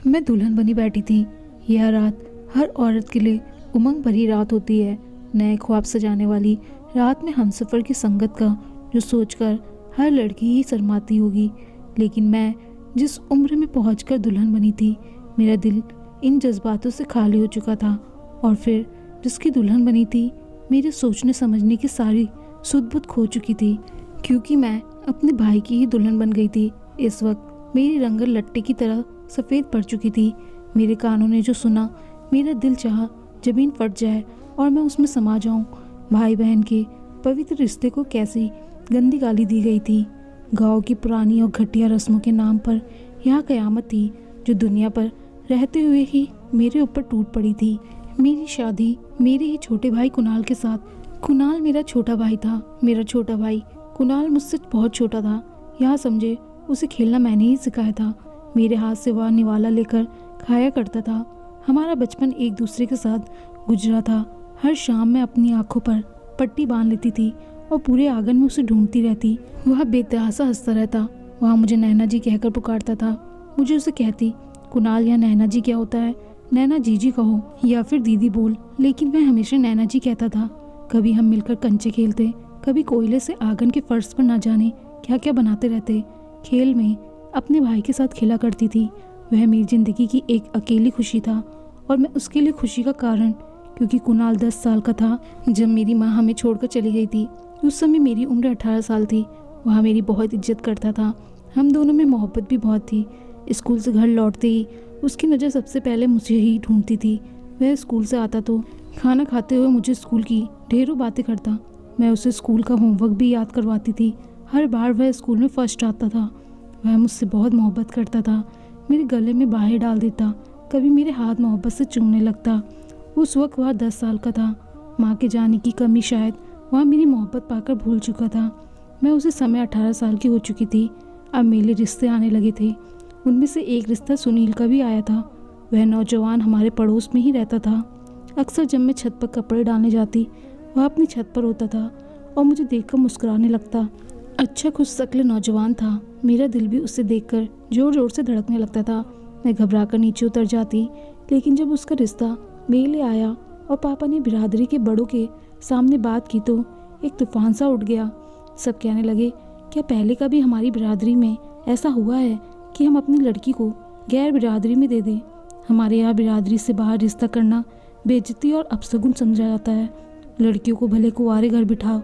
मैं दुल्हन बनी बैठी थी। यह रात हर औरत के लिए उमंग भरी रात होती है, नए ख्वाब सजाने वाली रात में हमसफ़र की संगत का जो सोचकर हर लड़की ही शर्माती होगी। लेकिन मैं जिस उम्र में पहुंचकर दुल्हन बनी थी, मेरा दिल इन जज्बातों से खाली हो चुका था। और फिर जिसकी दुल्हन बनी थी, मेरे सोचने समझने की सारी सुध बुध खो चुकी थी, क्योंकि मैं अपने भाई की ही दुल्हन बन गई थी। इस वक्त मेरी रंगत लट्टे की तरह सफ़ेद पड़ चुकी थी। मेरे कानों ने जो सुना, मेरा दिल चाहा ज़मीन फट जाए और मैं उसमें समा जाऊं। भाई बहन के पवित्र रिश्ते को कैसी गंदी गाली दी गई थी। गांव की पुरानी और घटिया रस्मों के नाम पर यह कयामत थी जो दुनिया पर रहते हुए ही मेरे ऊपर टूट पड़ी थी। मेरी शादी मेरे ही छोटे भाई कुणाल के साथ। कुणाल मेरा छोटा भाई था। मेरा छोटा भाई कुणाल मुझसे बहुत छोटा था। यहाँ समझे, उसे खेलना मैंने ही सिखाया था। मेरे हाथ से वह निवाला लेकर खाया करता था। हमारा बचपन एक दूसरे के साथ गुजरा था। हर शाम मैं अपनी आंखों पर पट्टी बांध लेती थी और पूरे आंगन में उसे ढूंढती रहती। वह बेतहासा हंसता रहता। वह मुझे नैना जी कहकर पुकारता था। मुझे उसे कहती, कुणाल, या नैना जी क्या होता है? नैना जीजी कहो या फिर दीदी बोल। लेकिन मैं हमेशा नैना जी कहता था। कभी हम मिलकर कंचे खेलते, कभी कोयले से आंगन के फर्श पर ना जाने क्या क्या बनाते रहते। खेल में अपने भाई के साथ खेला करती थी। वह मेरी जिंदगी की एक अकेली खुशी था और मैं उसके लिए खुशी का कारण, क्योंकि कुणाल 10 साल का था जब मेरी माँ हमें छोड़कर चली गई थी। उस समय मेरी उम्र 18 साल थी। वह मेरी बहुत इज्जत करता था। हम दोनों में मोहब्बत भी बहुत थी। स्कूल से घर लौटते ही उसकी नज़र सबसे पहले मुझे ही ढूंढती थी। वह स्कूल से आता तो खाना खाते हुए मुझे स्कूल की ढेरों बातें करता। मैं उसे स्कूल का होमवर्क भी याद करवाती थी। हर बार वह स्कूल में फर्स्ट आता था। वह मुझसे बहुत मोहब्बत करता था। मेरे गले में बाहें डाल देता, कभी मेरे हाथ मोहब्बत से चूमने लगता। उस वक्त वह 10 साल का था। माँ के जाने की कमी शायद वह मेरी मोहब्बत पाकर भूल चुका था। मैं उसे समय 18 साल की हो चुकी थी। अब मेरे रिश्ते आने लगे थे। उनमें से एक रिश्ता सुनील का भी आया था। वह नौजवान हमारे पड़ोस में ही रहता था। अक्सर जब मैं छत पर कपड़े डालने जाती, वह अपनी छत पर होता था और मुझे देखकर मुस्कुराने लगता। अच्छा खुश शक्ल नौजवान था। मेरा दिल भी उसे देखकर जोर जोर से धड़कने लगता था। मैं घबराकर नीचे उतर जाती, लेकिन जब उसका रिश्ता मेरे लिए आया और पापा ने बिरादरी के बड़ों के सामने बात की तो एक तूफान सा उठ गया। सब कहने लगे, क्या पहले कभी हमारी बिरादरी में ऐसा हुआ है कि हम अपनी लड़की को गैर बिरादरी में दे दें? हमारे यहाँ बिरादरी से बाहर रिश्ता करना बेइज्जती और अपशगुन समझा जाता है। लड़कियों को भले कुंवारे घर बिठा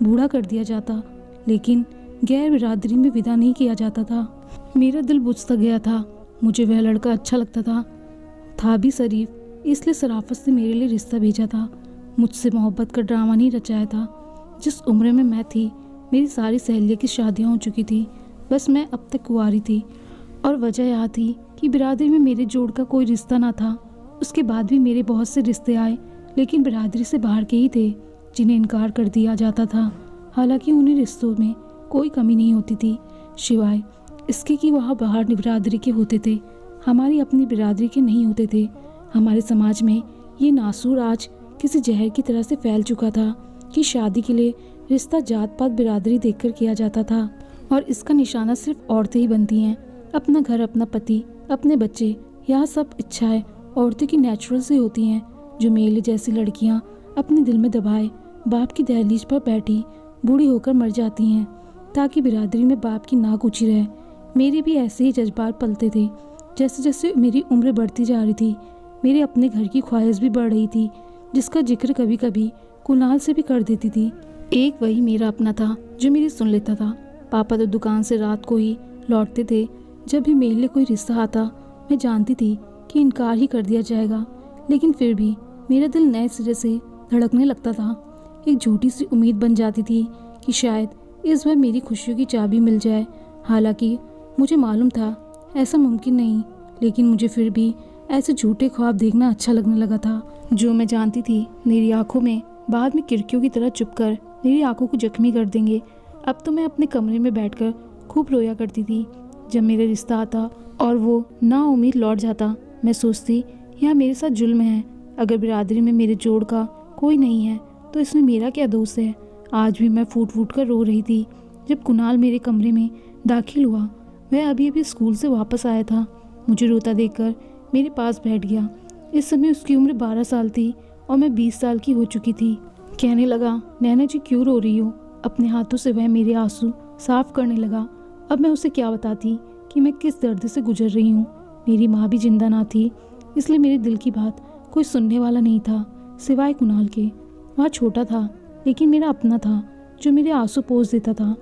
बूढ़ा कर दिया जाता, लेकिन गैर बिरादरी में विदा नहीं किया जाता था। मेरा दिल बुझ सा गया था। मुझे वह लड़का अच्छा लगता था भी शरीफ, इसलिए शराफत से मेरे लिए रिश्ता भेजा था। मुझसे मोहब्बत का ड्रामा नहीं रचाया था। जिस उम्र में मैं थी, मेरी सारी सहेलियों की शादियाँ हो चुकी थी। बस मैं अब तक कुंवारी थी। और वजह यह थी कि बिरादरी में मेरे जोड़ का कोई रिश्ता ना था। उसके बाद भी मेरे बहुत से रिश्ते आए, लेकिन बिरादरी से बाहर के ही थे, जिन्हें इनकार कर दिया जाता था। हालांकि उन्हीं रिश्तों में कोई कमी नहीं होती थी, सिवाय इसके कि वहाँ बाहर बिरादरी के होते थे, हमारी अपनी बिरादरी के नहीं होते थे। हमारे समाज में ये नासूर आज किसी जहर की तरह से फैल चुका था कि शादी के लिए रिश्ता जात पात बिरादरी देखकर किया जाता था, और इसका निशाना सिर्फ औरतें ही बनती हैं। अपना घर, अपना पति, अपने बच्चे, यह सब इच्छाएं औरतों की नेचुरल से होती हैं, जो मेले जैसी लड़कियां अपने दिल में दबाए बाप की दहलीज पर बैठी बूढ़ी होकर मर जाती हैं, ताकि बिरादरी में बाप की नाक ऊंची रहे। मेरे भी ऐसे ही जज्बात पलते थे। जैसे जैसे मेरी उम्र बढ़ती जा रही थी, मेरे अपने घर की ख्वाहिश भी बढ़ रही थी, जिसका जिक्र कभी कभी कुणाल से भी कर देती थी। एक वही मेरा अपना था जो मेरी सुन लेता था। पापा तो दुकान से रात को ही लौटते थे। जब भी मेरे लिए कोई रिश्ता आता, मैं जानती थी कि इनकार ही कर दिया जाएगा, लेकिन फिर भी मेरा दिल नए सिरे से धड़कने लगता था। एक झूठी सी उम्मीद बन जाती थी कि शायद इस बार मेरी खुशियों की चाबी मिल जाए। हालांकि मुझे मालूम था ऐसा मुमकिन नहीं, लेकिन मुझे फिर भी ऐसे झूठे ख्वाब देखना अच्छा लगने लगा था, जो मैं जानती थी मेरी आंखों में बाद में किरकियों की तरह चुभकर मेरी आंखों को जख्मी कर देंगे। अब तो मैं अपने कमरे में बैठकर खूब रोया करती थी। जब मेरा रिश्ता आता और वो नाउम्मीद लौट जाता, मैं सोचती, यह मेरे साथ जुल्म है। अगर बिरादरी में मेरे जोड़ का कोई नहीं है तो इसमें मेरा क्या दोष है? आज भी मैं फूट फूट कर रो रही थी जब कुणाल मेरे कमरे में दाखिल हुआ। वह अभी अभी स्कूल से वापस आया था। मुझे रोता देखकर मेरे पास बैठ गया। इस समय उसकी उम्र 12 साल थी और मैं 20 साल की हो चुकी थी। कहने लगा, नैना जी क्यों रो रही हो? अपने हाथों से वह मेरे आंसू साफ करने लगा। अब मैं उसे क्या बताती कि मैं किस दर्द से गुजर रही हूँ। मेरी माँ भी जिंदा ना थी, इसलिए मेरे दिल की बात कोई सुनने वाला नहीं था सिवाय कुणाल के। वह छोटा था लेकिन मेरा अपना था, जो मेरे आंसू पोंछ देता था।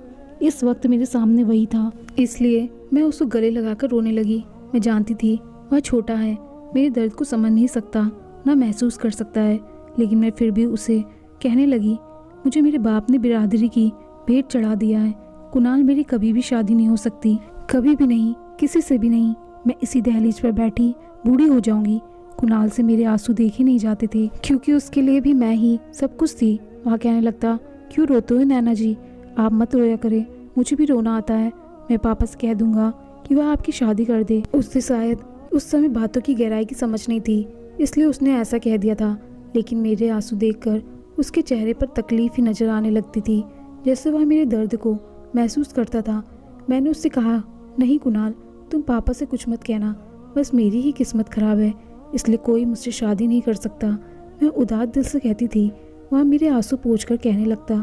इस वक्त मेरे सामने वही था, इसलिए मैं उसको गले लगाकर रोने लगी। मैं जानती थी वह छोटा है, मेरे दर्द को समझ नहीं सकता, ना महसूस कर सकता है, लेकिन मैं फिर भी उसे कहने लगी, मुझे मेरे बाप ने बिरादरी की भेंट चढ़ा दिया है। कुणाल, मेरी कभी भी शादी नहीं हो सकती, कभी भी नहीं, किसी से भी नहीं। मैं इसी दहलीज पर बैठी बूढ़ी हो जाऊंगी। कुणाल से मेरे आंसू देखे नहीं जाते थे, क्योंकि उसके लिए भी मैं ही सब कुछ थी। वह कहने लगता, क्यों रोते हो नैना जी? आप मत रोया करें, मुझे भी रोना आता है। मैं पापा से कह दूंगा कि वह आपकी शादी कर दे। उससे शायद उस समय बातों की गहराई की समझ नहीं थी, इसलिए उसने ऐसा कह दिया था। लेकिन मेरे आंसू देखकर उसके चेहरे पर तकलीफ ही नजर आने लगती थी, जैसे वह मेरे दर्द को महसूस करता था। मैंने उससे कहा, नहीं कुणाल, तुम पापा से कुछ मत कहना, बस मेरी ही किस्मत खराब है, इसलिए कोई मुझसे शादी नहीं कर सकता। मैं उदास दिल से कहती थी। वह मेरे आंसू पोंछकर कहने लगता,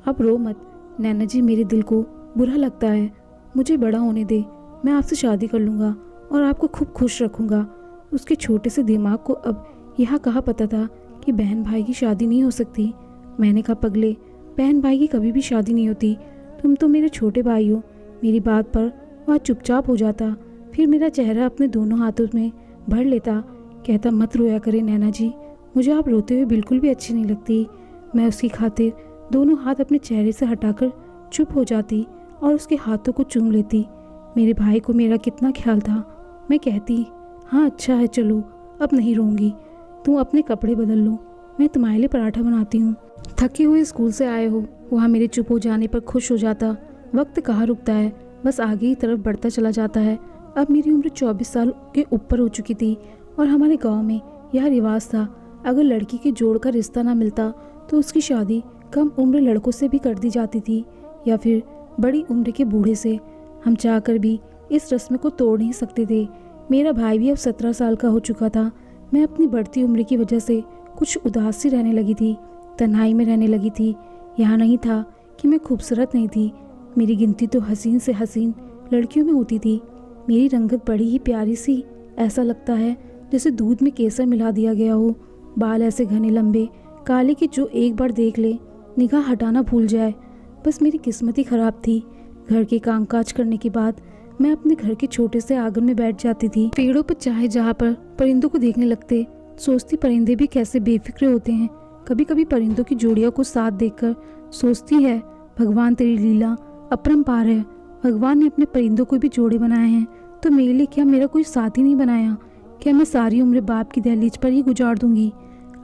अब रो मत नैना जी, मेरे दिल को बुरा लगता है। मुझे बड़ा होने दे, मैं आपसे शादी कर लूँगा और आपको खूब खुश रखूँगा। उसके छोटे से दिमाग को अब यह कहा पता था कि बहन भाई की शादी नहीं हो सकती। मैंने कहा, पगले, बहन भाई की कभी भी शादी नहीं होती, तुम तो मेरे छोटे भाई हो। मेरी बात पर वह चुपचाप हो जाता, फिर मेरा चेहरा अपने दोनों हाथों में भर लेता, कहता, मत रोया करे नैना जी, मुझे आप रोते हुए बिल्कुल भी अच्छी नहीं लगती। मैं उसकी खातिर दोनों हाथ अपने चेहरे से हटाकर चुप हो जाती और उसके हाथों को चूम लेती। मेरे भाई को मेरा कितना ख्याल था। मैं कहती, हाँ अच्छा है, चलो अब नहीं रोऊंगी, तुम अपने कपड़े बदल लो, मैं तुम्हारे लिए पराठा बनाती हूँ। थके हुए स्कूल से आए हो। वहाँ मेरे चुप हो जाने पर खुश हो जाता। वक्त कहाँ रुकता है, बस आगे की तरफ बढ़ता चला जाता है। अब मेरी उम्र 24 साल के ऊपर हो चुकी थी और हमारे गाँव में यह रिवाज था, अगर लड़की के जोड़ का रिश्ता ना मिलता तो उसकी शादी कम उम्र लड़कों से भी कर दी जाती थी, या फिर बड़ी उम्र के बूढ़े से। हम चाहकर भी इस रस्म को तोड़ नहीं सकते थे। मेरा भाई भी अब 17 साल का हो चुका था। मैं अपनी बढ़ती उम्र की वजह से कुछ उदास सी रहने लगी थी, तन्हाई में रहने लगी थी। यहाँ नहीं था कि मैं खूबसूरत नहीं थी, मेरी गिनती तो हसीन से हसीन लड़कियों में होती थी। मेरी रंगत बड़ी ही प्यारी सी, ऐसा लगता है जैसे दूध में केसर मिला दिया गया हो। बाल ऐसे घने लंबे काले कि जो एक बार देख ले निगाह हटाना भूल जाए। बस मेरी किस्मत ही खराब थी। घर के कामकाज करने के बाद मैं अपने घर के छोटे से आंगन में बैठ जाती थी, पेड़ों पर चाहे जहाँ पर परिंदों को देखने लगते। सोचती परिंदे भी कैसे बेफिक्र होते हैं। कभी कभी परिंदों की जोड़ियों को साथ देखकर सोचती है, भगवान तेरी लीला अपरंपार है। भगवान ने अपने परिंदों को भी जोड़े बनाए हैं, तो मेरे लिए क्या मेरा कोई साथी नहीं बनाया? क्या मैं सारी उम्र बाप की दहलीज पर ही गुजार दूंगी?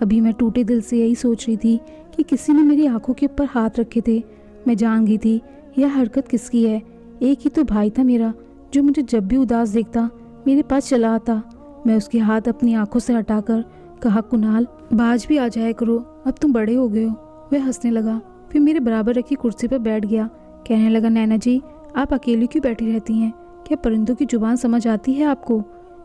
अभी मैं टूटे दिल से यही सोच रही थी कि किसी ने मेरी आंखों के ऊपर हाथ रखे थे। मैं जान गई थी यह हरकत किसकी है। एक ही तो भाई था मेरा, जो मुझे जब भी उदास देखता मेरे पास चला आता। मैं उसके हाथ अपनी आंखों से हटाकर कहा, कुणाल, बाज भी आ जाया करो, अब तुम बड़े हो गए हो। वह हंसने लगा, फिर मेरे बराबर रखी कुर्सी पर बैठ गया। कहने लगा, नैना जी, आप अकेली क्यों बैठी रहती हैं? क्या परिंदों की जुबान समझ आती है आपको,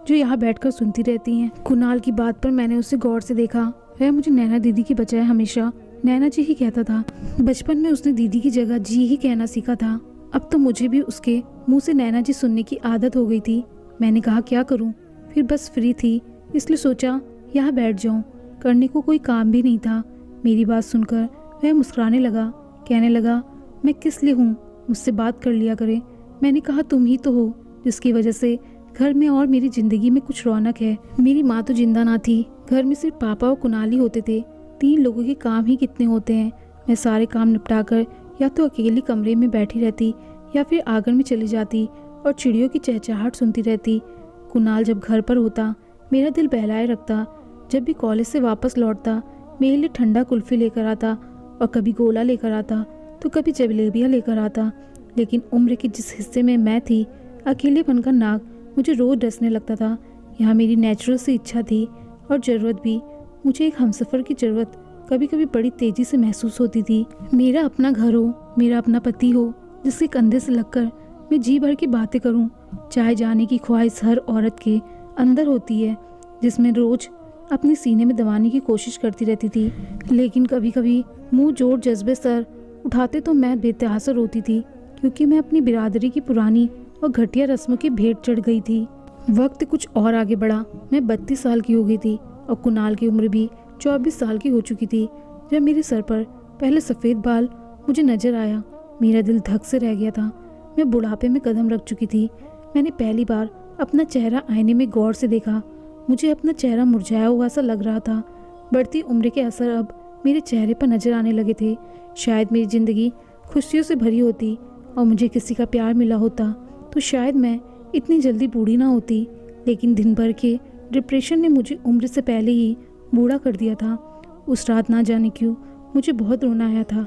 जो यहाँ बैठकर सुनती रहती हैं? कुणाल की बात पर मैंने उसे गौर से देखा। वह मुझे नैना दीदी की बजाय हमेशा नैना जी ही कहता था। बचपन में उसने दीदी की जगह जी ही कहना सीखा था। अब तो मुझे भी उसके मुंह से नैना जी सुनने की आदत हो गई थी। मैंने कहा, क्या करूं? फिर बस फ्री थी, इसलिए सोचा यहाँ बैठ जाऊं। करने को कोई काम भी नहीं था। मेरी बात सुनकर वह मुस्कुराने लगा, कहने लगा, मैं किस लिए हूँ, मुझसे बात कर लिया करे। मैंने कहा, तुम ही तो हो जिसकी वजह से घर में और मेरी जिंदगी में कुछ रौनक है। मेरी माँ तो जिंदा ना थी, घर में सिर्फ पापा और कुणाल ही होते थे। 3 लोगों के काम ही कितने होते हैं। मैं सारे काम निपटाकर या तो अकेली कमरे में बैठी रहती या फिर आंगन में चली जाती और चिड़ियों की चहचहाहट सुनती रहती। कुणाल जब घर पर होता मेरा दिल बहलाए रखता। जब भी कॉलेज से वापस लौटता मेरे लिए ठंडा कुल्फी लेकर आता, और कभी गोला लेकर आता तो कभी जलेबियाँ लेकर आता। लेकिन उम्र के जिस हिस्से में मैं थी, अकेलेपन का नाक मुझे रोज डसने लगता था। यहाँ मेरी नेचुरल सी इच्छा थी और ज़रूरत भी। मुझे एक हमसफ़र की ज़रूरत कभी कभी बड़ी तेज़ी से महसूस होती थी। मेरा अपना घर हो, मेरा अपना पति हो, जिसके कंधे से लगकर मैं जी भर की बातें करूं, चाहे जाने की ख्वाहिश हर औरत के अंदर होती है, जिसमें रोज अपने सीने में दबाने की कोशिश करती रहती थी। लेकिन कभी कभी मुंह जोड़ जज्बे सर उठाते तो मैं बेतहासा रोती थी, क्योंकि मैं अपनी बिरादरी की पुरानी और घटिया रस्मों की भेंट चढ़ गई थी। वक्त कुछ और आगे बढ़ा। मैं 32 साल की हो गई थी और कुणाल की उम्र भी 24 साल की हो चुकी थी। जब मेरे सर पर पहले सफ़ेद बाल मुझे नजर आया, मेरा दिल धक से रह गया था। मैं बुढ़ापे में कदम रख चुकी थी। मैंने पहली बार अपना चेहरा आईने में गौर से देखा। मुझे अपना चेहरा मुरझाया हुआ सा लग रहा था। बढ़ती उम्र के असर अब मेरे चेहरे पर नजर आने लगे थे। शायद मेरी ज़िंदगी खुशियों से भरी होती और मुझे किसी का प्यार मिला होता तो शायद मैं इतनी जल्दी बूढ़ी ना होती। लेकिन दिन भर के डिप्रेशन ने मुझे उम्र से पहले ही बूढ़ा कर दिया था। उस रात ना जाने क्यों मुझे बहुत रोना आया था।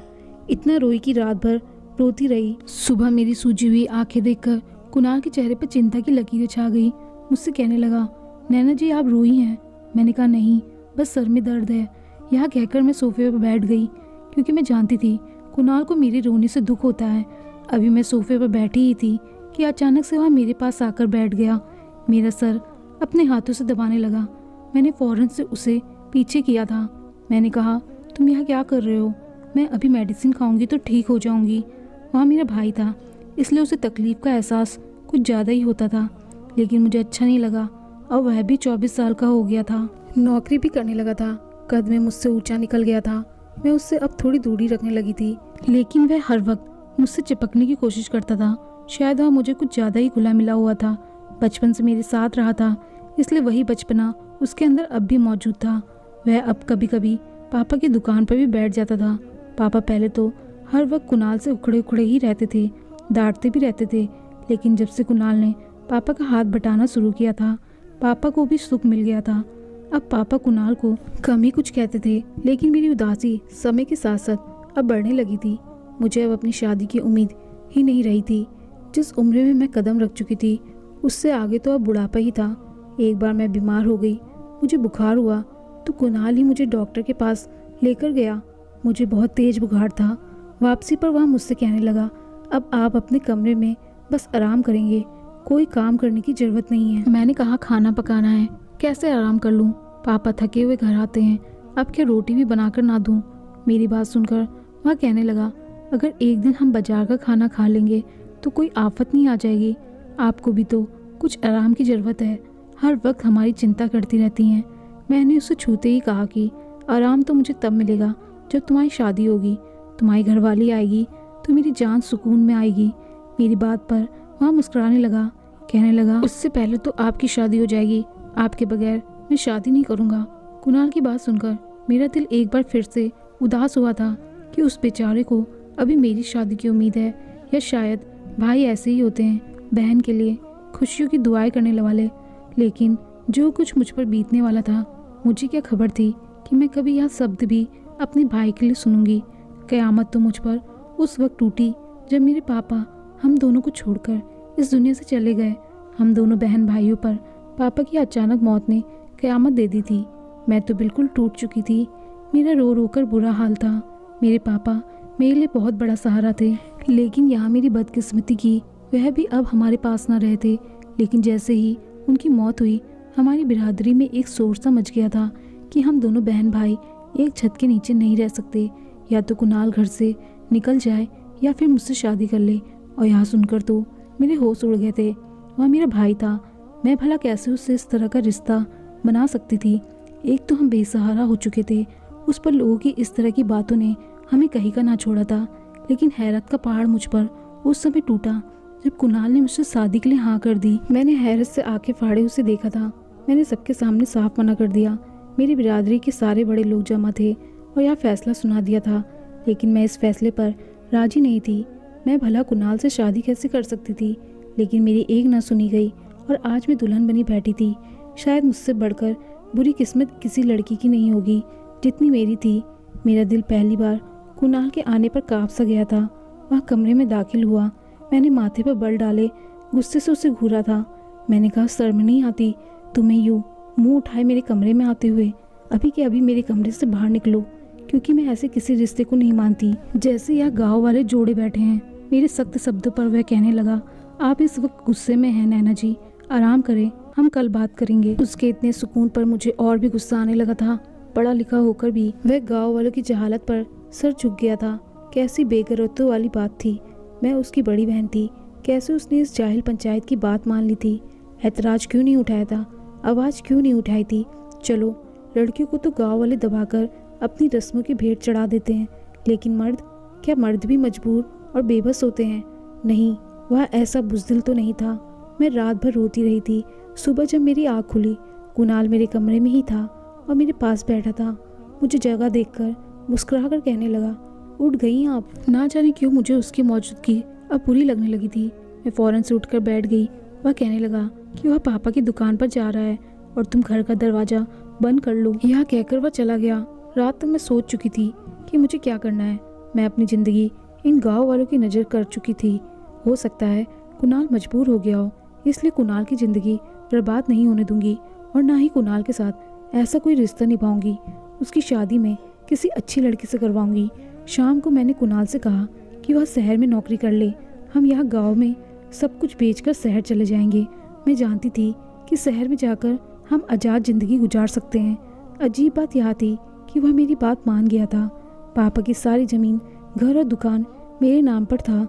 इतना रोई कि रात भर रोती रही। सुबह मेरी सूजी हुई आंखें देखकर कुणाल के चेहरे पर चिंता की लकीरें छा गई। मुझसे कहने लगा, नैना जी आप रोई हैं? मैंने कहा नहीं, बस सर में दर्द है। यह कहकर मैं सोफे पर बैठ गई, क्योंकि मैं जानती थी कुणाल को मेरे रोने से दुख होता है। अभी मैं सोफे पर बैठी ही थी कि अचानक से वह मेरे पास आकर बैठ गया। मेरा सर अपने हाथों से दबाने लगा। मैंने फौरन से उसे पीछे किया था। मैंने कहा, तुम यहाँ क्या कर रहे हो? मैं अभी मेडिसिन खाऊंगी तो ठीक हो जाऊंगी। वहाँ मेरा भाई था, इसलिए उसे तकलीफ का एहसास कुछ ज़्यादा ही होता था। लेकिन मुझे अच्छा नहीं लगा और वह भी 24 साल का हो गया था, नौकरी भी करने लगा था, कद में मुझसे ऊंचा निकल गया था। मैं उससे अब थोड़ी दूरी रखने लगी थी, लेकिन वह हर वक्त मुझसे चिपकने की कोशिश करता था। शायद वह मुझे कुछ ज़्यादा ही घुला मिला हुआ था। बचपन से मेरे साथ रहा था, इसलिए वही बचपना उसके अंदर अब भी मौजूद था। वह अब कभी कभी पापा की दुकान पर भी बैठ जाता था। पापा पहले तो हर वक्त कुणाल से उखड़े उखड़े ही रहते थे, डांटते भी रहते थे। लेकिन जब से कुणाल ने पापा का हाथ बटाना शुरू किया था, पापा को भी सुख मिल गया था। अब पापा कुणाल को कम ही कुछ कहते थे, लेकिन मेरी उदासी समय के साथ साथ अब बढ़ने लगी थी। मुझे अब अपनी शादी की उम्मीद ही नहीं रही थी। जिस उम्र में मैं कदम रख चुकी थी, उससे आगे तो अब बुढ़ापा ही था। एक बार मैं बीमार हो गई, मुझे बुखार हुआ तो कुणाल ही मुझे डॉक्टर के पास लेकर गया। मुझे बहुत तेज बुखार था। वापसी पर वह मुझसे कहने लगा, अब आप अपने कमरे में बस आराम करेंगे, कोई काम करने की ज़रूरत नहीं है। मैंने कहा, खाना पकाना है, कैसे आराम कर लूँ? पापा थके हुए घर आते हैं, अब क्या रोटी भी बनाकर ना दूँ? मेरी बात सुनकर वह कहने लगा, अगर एक दिन हम बाजार का खाना खा लेंगे तो कोई आफत नहीं आ जाएगी। आपको भी तो कुछ आराम की ज़रूरत है, हर वक्त हमारी चिंता करती रहती हैं। मैंने उसे छूते ही कहा कि आराम तो मुझे तब मिलेगा जब तुम्हारी शादी होगी, तुम्हारी घरवाली आएगी तो मेरी जान सुकून में आएगी। मेरी बात पर वह मुस्कुराने लगा, कहने लगा, उससे पहले तो आपकी शादी हो जाएगी, आपके बगैर मैं शादी नहीं करूँगा। कुणाल की बात सुनकर मेरा दिल एक बार फिर से उदास हुआ था कि उस बेचारे को अभी मेरी शादी की उम्मीद है, या शायद भाई ऐसे ही होते हैं, बहन के लिए खुशियों की दुआएं करने वाले। लेकिन जो कुछ मुझ पर बीतने वाला था, मुझे क्या खबर थी कि मैं कभी यह शब्द भी अपने भाई के लिए सुनूंगी। क़यामत तो मुझ पर उस वक्त टूटी जब मेरे पापा हम दोनों को छोड़कर इस दुनिया से चले गए। हम दोनों बहन भाइयों पर पापा की अचानक मौत ने क़यामत दे दी थी। मैं तो बिल्कुल टूट चुकी थी। मेरा रो रो कर बुरा हाल था। मेरे पापा मेरे लिए बहुत बड़ा सहारा थे, लेकिन यहाँ मेरी बदकिस्मती की वह भी अब हमारे पास ना रहे थे। लेकिन जैसे ही उनकी मौत हुई, हमारी बिरादरी में एक शोर सा मच गया था कि हम दोनों बहन भाई एक छत के नीचे नहीं रह सकते। या तो कुणाल घर से निकल जाए या फिर मुझसे शादी कर ले। और यहाँ सुनकर तो मेरे होश उड़ गए थे। वह मेरा भाई था, मैं भला कैसे उससे इस तरह का रिश्ता बना सकती थी? एक तो हम बेसहारा हो चुके थे, उस पर लोगों की इस तरह की बातों ने हमें कहीं का ना छोड़ा था। लेकिन हैरत का पहाड़ मुझ पर उस समय टूटा जब कुणाल ने मुझसे शादी के लिए हाँ कर दी। मैंने हैरत से आंखें फाड़े उसे देखा था। मैंने सबके सामने साफ मना कर दिया। मेरी बिरादरी के सारे बड़े लोग जमा थे और यह फैसला सुना दिया था, लेकिन मैं इस फैसले पर राजी नहीं थी। मैं भला कुणाल से शादी कैसे कर सकती थी? लेकिन मेरी एक ना सुनी गई और आज मैं दुल्हन बनी बैठी थी। शायद मुझसे बढ़कर बुरी किस्मत किसी लड़की की नहीं होगी जितनी मेरी थी। मेरा दिल पहली बार कुणाल के आने पर कांप सा गया था। वह कमरे में दाखिल हुआ। मैंने माथे पर बल डाले गुस्से से उसे घूरा था। मैंने कहा, शर्म नहीं आती तुम्हें यूँ मुंह उठाए मेरे कमरे में आते हुए? अभी के अभी मेरे कमरे से बाहर निकलो, क्योंकि मैं ऐसे किसी रिश्ते को नहीं मानती। जैसे यह गाँव वाले जोड़े बैठे हैं। मेरे सख्त शब्दों पर वह कहने लगा, आप इस वक्त गुस्से में हैं नैना जी, आराम करें, हम कल बात करेंगे। उसके इतने सुकून पर मुझे और भी गुस्सा आने लगा था। पढ़ा लिखा होकर भी वह गांव वालों की जहालत पर सर झुक गया था। कैसी बेगैरतों वाली बात थी। मैं उसकी बड़ी बहन थी, कैसे उसने इस जाहिल पंचायत की बात मान ली थी। ऐतराज क्यों नहीं उठाया था, आवाज़ क्यों नहीं उठाई थी। चलो, लड़कियों को तो गाँव वाले दबाकर अपनी रस्मों की भेंट चढ़ा देते हैं, लेकिन मर्द, क्या मर्द भी मजबूर और बेबस होते हैं? नहीं, वह ऐसा बुज़दिल तो नहीं था। मैं रात भर रोती रही थी। सुबह जब मेरी आँख खुली, कुणाल मेरे कमरे में ही था और मेरे पास बैठा था। मुझे जगह देखकर मुस्कुरा कर कहने लगा, उठ गई आप? ना जाने क्यों मुझे उसकी मौजूदगी अब बुरी लगने लगी थी। मैं फ़ौरन से उठकर बैठ गई। वह कहने लगा कि वह पापा की दुकान पर जा रहा है और तुम घर का दरवाज़ा बंद कर लो। यह कहकर वह चला गया। रात तक मैं सोच चुकी थी कि मुझे क्या करना है। मैं अपनी ज़िंदगी इन गाँव वालों की नज़र कर चुकी थी। हो सकता है कुणाल मजबूर हो गया हो, इसलिए कुणाल की ज़िंदगी बर्बाद नहीं होने दूंगी और ना ही कुणाल के साथ ऐसा कोई रिश्ता निभाऊंगी। उसकी शादी में किसी अच्छी लड़की से करवाऊंगी। शाम को मैंने कुणाल से कहा कि वह शहर में नौकरी कर ले, हम यहाँ गांव में सब कुछ बेचकर शहर चले जाएंगे। मैं जानती थी कि शहर में जाकर हम आज़ाद ज़िंदगी गुजार सकते हैं। अजीब बात यह थी कि वह मेरी बात मान गया था। पापा की सारी ज़मीन, घर और दुकान मेरे नाम पर था।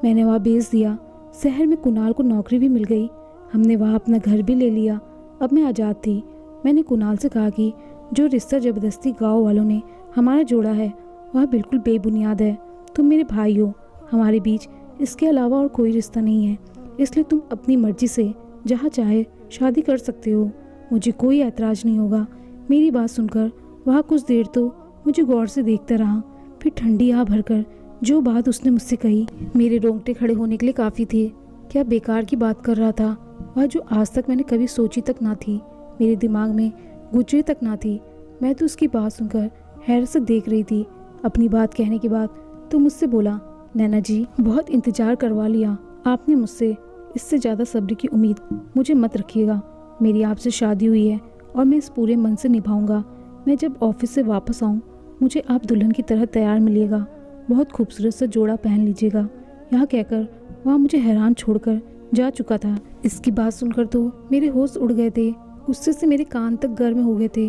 मैंने वह बेच दिया। शहर में कुणाल को नौकरी भी मिल गई। हमने वहाँ अपना घर भी ले लिया। अब मैं आज़ाद थी। मैंने कुणाल से कहा कि जो रिश्ता ज़बरदस्ती गांव वालों ने हमारा जोड़ा है वह बिल्कुल बेबुनियाद है। तुम मेरे भाई हो, हमारे बीच इसके अलावा और कोई रिश्ता नहीं है, इसलिए तुम अपनी मर्जी से जहाँ चाहे शादी कर सकते हो। मुझे कोई ऐतराज़ नहीं होगा। मेरी बात सुनकर वह कुछ देर तो मुझे गौर से देखता रहा, फिर ठंडी आह भरकर जो बात उसने मुझसे कही मेरे रोंगटे खड़े होने के लिए काफ़ी थे। क्या बेकार की बात कर रहा था वह, जो आज तक मैंने कभी सोची तक ना थी, मेरे दिमाग में गुजरी तक ना थी। मैं तो उसकी बात सुनकर हैरत से देख रही थी। अपनी बात कहने के बाद तो मुझसे बोला, नैना जी, बहुत इंतज़ार करवा लिया आपने मुझसे। इससे ज़्यादा सब्र की उम्मीद मुझे मत रखिएगा। मेरी आपसे शादी हुई है और मैं इस पूरे मन से निभाऊंगा। मैं जब ऑफिस से वापस आऊँ मुझे आप दुल्हन की तरह तैयार मिलिएगा। बहुत खूबसूरत सा जोड़ा पहन लीजिएगा। यह कहकर वह मुझे हैरान छोड़कर जा चुका था। इसकी बात सुनकर तो मेरे होश उड़ गए थे। गुस्से से मेरे कान तक गर्म हो गए थे।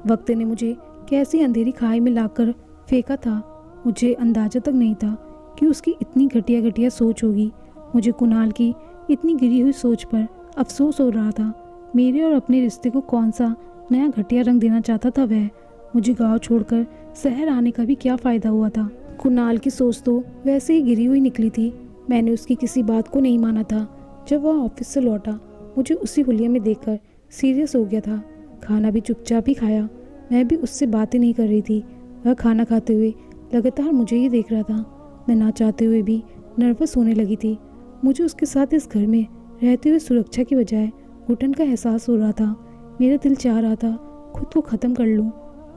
वक्त ने मुझे कैसी अंधेरी खाई में लाकर फेंका था। मुझे अंदाजा तक नहीं था कि उसकी इतनी घटिया घटिया सोच होगी। मुझे कुणाल की इतनी गिरी हुई सोच पर अफसोस हो रहा था। मेरे और अपने रिश्ते को कौन सा नया घटिया रंग देना चाहता था वह। मुझे गांव छोड़कर शहर आने का भी क्या फ़ायदा हुआ था। कुणाल की सोच तो वैसे ही गिरी हुई निकली थी। मैंने उसकी किसी बात को नहीं माना था। जब वह ऑफिस से लौटा मुझे उसी हुलिया में देखकर सीरियस हो गया था। खाना भी चुपचाप ही खाया। मैं भी उससे बातें नहीं कर रही थी। वह खाना खाते हुए लगातार मुझे ही देख रहा था। मैं ना चाहते हुए भी नर्वस होने लगी थी। मुझे उसके साथ इस घर में रहते हुए सुरक्षा की बजाय घुटन का एहसास हो रहा था। मेरा दिल चाह रहा था खुद को ख़त्म कर लूँ।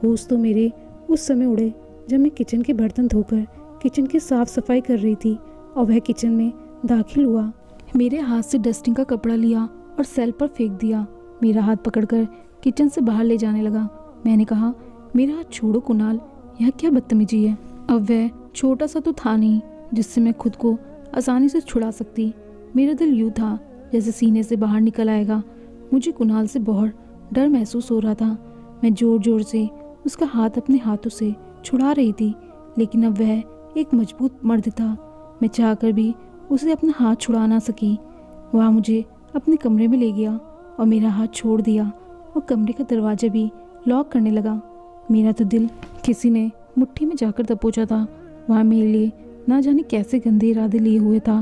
होश तो मेरे उस समय उड़े जब मैं किचन के बर्तन धोकर किचन की साफ सफाई कर रही थी और वह किचन में दाखिल हुआ। मेरे हाथ से डस्टिंग का कपड़ा लिया और सेल पर फेंक दिया। मेरा हाथ पकड़कर किचन से बाहर ले जाने लगा। मैंने कहा, मेरा हाथ छोड़ो कुणाल, यह क्या बदतमीजी है। अब वह छोटा सा तो था नहीं जिससे मैं खुद को आसानी से छुड़ा सकती। मेरा दिल यूँ था जैसे सीने से बाहर निकल आएगा। मुझे कुणाल से बहुत डर महसूस हो रहा था। मैं जोर जोर से उसका हाथ अपने हाथों से छुड़ा रही थी, लेकिन अब वह एक मजबूत मर्द था। मैं चाहकर भी उसे अपना हाथ छुड़ा ना सकी। वह मुझे अपने कमरे में ले गया और मेरा हाथ छोड़ दिया और कमरे का दरवाज़ा भी लॉक करने लगा। मेरा तो दिल किसी ने मुट्ठी में जाकर दबोचा था। वह मेरे लिए ना जाने कैसे गंदे इरादे लिए हुए था।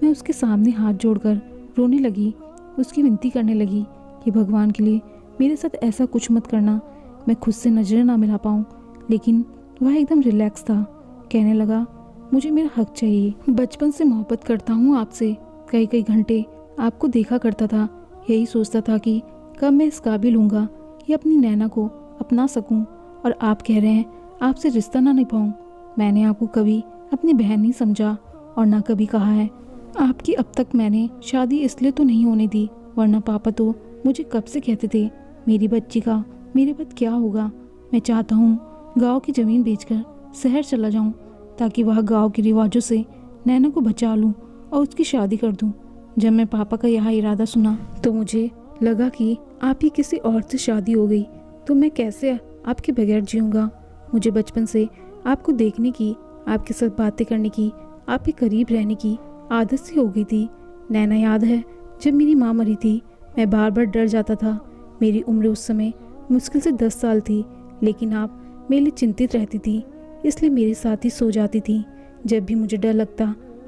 मैं उसके सामने हाथ जोड़कर रोने लगी। उसकी विनती करने लगी कि भगवान के लिए मेरे साथ ऐसा कुछ मत करना, मैं खुद से नजरें ना मिला पाऊँ। लेकिन वह एकदम रिलैक्स था। कहने लगा, मुझे मेरा हक चाहिए। बचपन से मोहब्बत करता हूँ आपसे। कई कई घंटे आपको देखा करता था। यही सोचता था कि कब मैं इस काबिल हूँगा कि अपनी नैना को अपना सकूँ, और आप कह रहे हैं आपसे रिश्ता ना निभाऊँ। मैंने आपको कभी अपनी बहन नहीं समझा और ना कभी कहा है आपकी। अब तक मैंने शादी इसलिए तो नहीं होने दी, वरना पापा तो मुझे कब से कहते थे मेरी बच्ची का मेरे बाद क्या होगा। मैं चाहता हूँ गांव की ज़मीन बेचकर शहर चला जाऊँ ताकि वह गांव के रिवाजों से नैना को बचा लूँ और उसकी शादी कर दूँ। जब मैं पापा का यह इरादा सुना तो मुझे लगा कि आपकी किसी और से शादी हो गई तो मैं कैसे आपके बगैर जीऊँगा। मुझे बचपन से आपको देखने की, आपके साथ बातें करने की, आपके करीब रहने की आदत सी हो गई थी। नैना, याद है जब मेरी माँ मरी थी मैं बार बार डर जाता था। मेरी उम्र उस समय मुश्किल से 10 साल थी, लेकिन आप मेरे लिए चिंतित रहती थी, इसलिए मेरे साथ ही सो जाती थी। जब भी मुझे डर लगता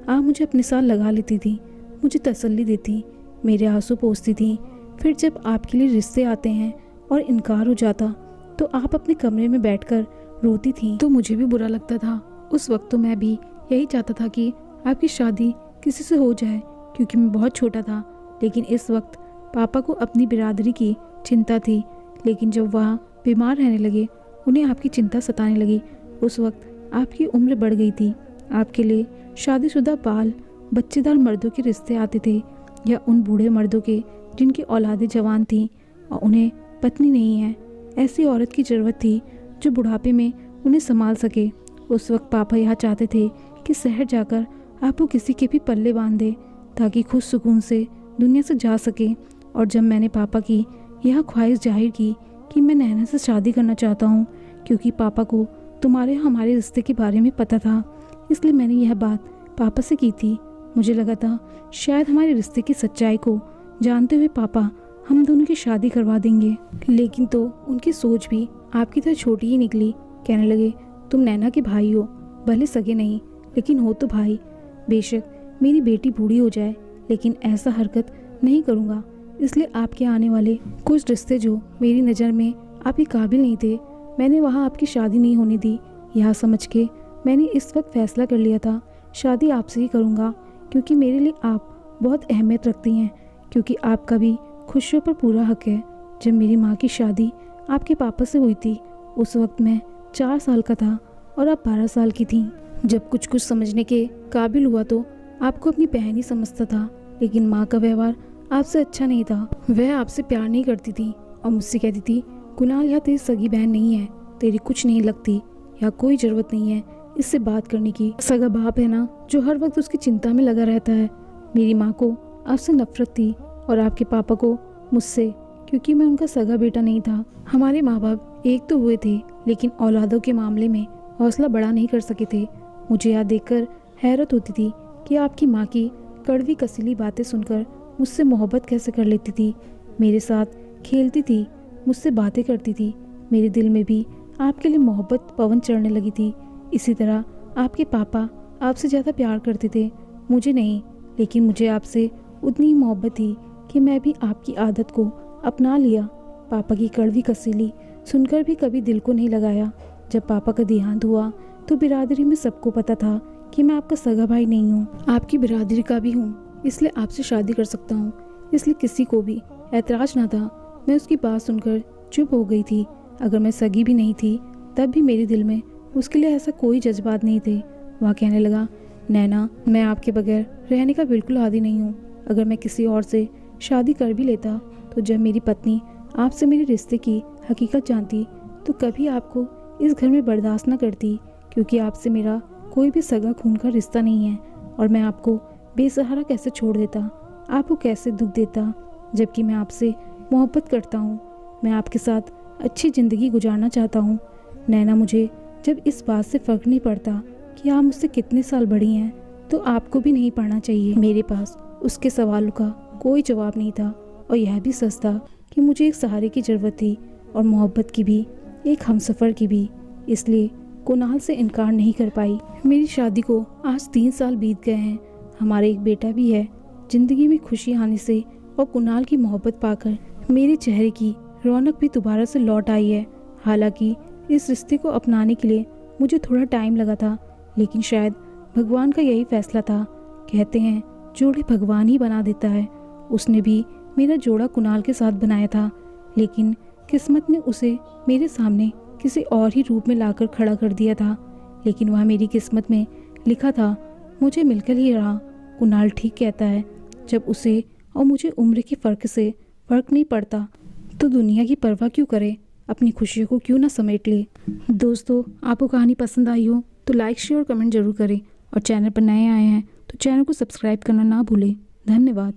आप मुझे अपने साथ लगा लेती थी, मुझे तसल्ली देती, मेरे आंसू पोंछती थी। फिर जब आपके लिए रिश्ते आते हैं और इनकार हो जाता तो आप अपने कमरे में बैठकर रोती थी, तो मुझे भी बुरा लगता था। उस वक्त तो मैं भी यही चाहता था कि आपकी शादी किसी से हो जाए, क्योंकि मैं बहुत छोटा था। लेकिन इस वक्त पापा को अपनी बिरादरी की चिंता थी। लेकिन जब वह बीमार रहने लगे, उन्हें आपकी चिंता सताने लगी, उस वक्त आपकी उम्र बढ़ गई थी। आपके लिए शादीशुदा बाल बच्चेदार मर्दों के रिश्ते आते थे, या उन बूढ़े मर्दों के जिनकी औलादें जवान थीं और उन्हें पत्नी नहीं है। ऐसी औरत की ज़रूरत थी जो बुढ़ापे में उन्हें संभाल सके। उस वक्त पापा यह चाहते थे कि शहर जाकर आपको किसी के भी पल्ले बांध दे, ताकि खुद सुकून से दुनिया से जा सके। और जब मैंने पापा की यह ख्वाहिश जाहिर की कि मैं नैना से शादी करना चाहता हूँ, क्योंकि पापा को तुम्हारे हमारे रिश्ते के बारे में पता था, इसलिए मैंने यह बात पापा से की थी। मुझे लगा था शायद हमारे रिश्ते की सच्चाई को जानते हुए पापा हम दोनों की शादी करवा देंगे। लेकिन तो उनकी सोच भी आपकी तरह छोटी ही निकली। कहने लगे, तुम नैना के भाई हो, भले सगे नहीं लेकिन हो तो भाई। बेशक मेरी बेटी बूढ़ी हो जाए, लेकिन ऐसा हरकत नहीं करूँगा। इसलिए आपके आने वाले कुछ रिश्ते जो मेरी नज़र में आपके काबिल नहीं थे, मैंने वहाँ आपकी शादी नहीं होने दी। यह समझ के मैंने इस वक्त फैसला कर लिया था शादी आपसे ही करूँगा, क्योंकि मेरे लिए आप बहुत अहमियत रखती हैं, क्योंकि आपका भी खुशियों पर पूरा हक है। जब मेरी माँ की शादी आपके पापा से हुई थी, उस वक्त मैं 4 साल का था और आप 12 साल की थीं। जब कुछ कुछ समझने के काबिल हुआ तो आपको अपनी बहन ही समझता था, लेकिन माँ का व्यवहार आपसे अच्छा नहीं था। वह आपसे प्यार नहीं करती थी और मुझसे कहती थी, कुणाल, यह तेरी सगी बहन नहीं है, तेरी कुछ नहीं लगती, या कोई ज़रूरत नहीं है इससे बात करने की। सगा बाप है ना, जो हर वक्त उसकी चिंता में लगा रहता है। मेरी माँ को आपसे नफरत थी और आपके पापा को मुझसे, क्योंकि मैं उनका सगा बेटा नहीं था। हमारे माँ बाप एक तो हुए थे, लेकिन औलादों के मामले में हौसला बड़ा नहीं कर सके थे। मुझे यह देखकर हैरत होती थी कि आपकी माँ की कड़वी कसीली बातें सुनकर मुझसे मोहब्बत कैसे कर लेती थी। मेरे साथ खेलती थी, मुझसे बातें करती थी। मेरे दिल में भी आपके लिए मोहब्बत पवन चढ़ने लगी थी। इसी तरह आपके पापा आपसे ज़्यादा प्यार करते थे, मुझे नहीं, लेकिन मुझे आपसे उतनी ही मोहब्बत थी कि मैं भी आपकी आदत को अपना लिया। पापा की कड़वी कसीली सुनकर भी कभी दिल को नहीं लगाया। जब पापा का देहांत हुआ तो बिरादरी में सबको पता था कि मैं आपका सगा भाई नहीं हूँ, आपकी बिरादरी का भी हूँ, इसलिए आपसे शादी कर सकता हूँ। इसलिए किसी को भी ऐतराज़ ना था। मैं उसकी बात सुनकर चुप हो गई थी। अगर मैं सगी भी नहीं थी तब भी मेरे दिल में उसके लिए ऐसा कोई जज्बात नहीं थे। वह कहने लगा, नैना, मैं आपके बगैर रहने का बिल्कुल आदी नहीं हूँ। अगर मैं किसी और से शादी कर भी लेता तो जब मेरी पत्नी आपसे मेरे रिश्ते की हकीकत जानती तो कभी आपको इस घर में बर्दाश्त न करती, क्योंकि आपसे मेरा कोई भी सगा खून का रिश्ता नहीं है। और मैं आपको बेसहारा कैसे छोड़ देता, आपको कैसे दुख देता, जबकि मैं आपसे मोहब्बत करता हूँ। मैं आपके साथ अच्छी ज़िंदगी गुजारना चाहता हूँ। नैना, मुझे जब इस बात से फ़र्क नहीं पड़ता कि आप मुझसे कितने साल बड़ी हैं, तो आपको भी नहीं पढ़ना चाहिए। मेरे पास उसके सवालों का कोई जवाब नहीं था, और यह भी सच था कि मुझे एक सहारे की ज़रूरत थी, और मोहब्बत की भी, एक हमसफ़र की भी। इसलिए कुणाल से इनकार नहीं कर पाई। मेरी शादी को आज 3 साल बीत गए हैं। हमारा एक बेटा भी है। ज़िंदगी में खुशी आने से और कुणाल की मोहब्बत पाकर मेरे चेहरे की रौनक भी दोबारा से लौट आई है। हालांकि इस रिश्ते को अपनाने के लिए मुझे थोड़ा टाइम लगा था, लेकिन शायद भगवान का यही फैसला था। कहते हैं जोड़े भगवान ही बना देता है। उसने भी मेरा जोड़ा कुणाल के साथ बनाया था, लेकिन किस्मत ने उसे मेरे सामने किसी और ही रूप में लाकर खड़ा कर दिया था। लेकिन वह मेरी किस्मत में लिखा था, मुझे मिलकर ही रहा। कुणाल ठीक कहता है, जब उसे और मुझे उम्र के फ़र्क से फ़र्क नहीं पड़ता तो दुनिया की परवाह क्यों करे, अपनी खुशियों को क्यों ना समेट ले। दोस्तों, आपको कहानी पसंद आई हो तो लाइक, शेयर और कमेंट जरूर करें, और चैनल पर नए आए हैं तो चैनल को सब्सक्राइब करना ना भूलें। धन्यवाद।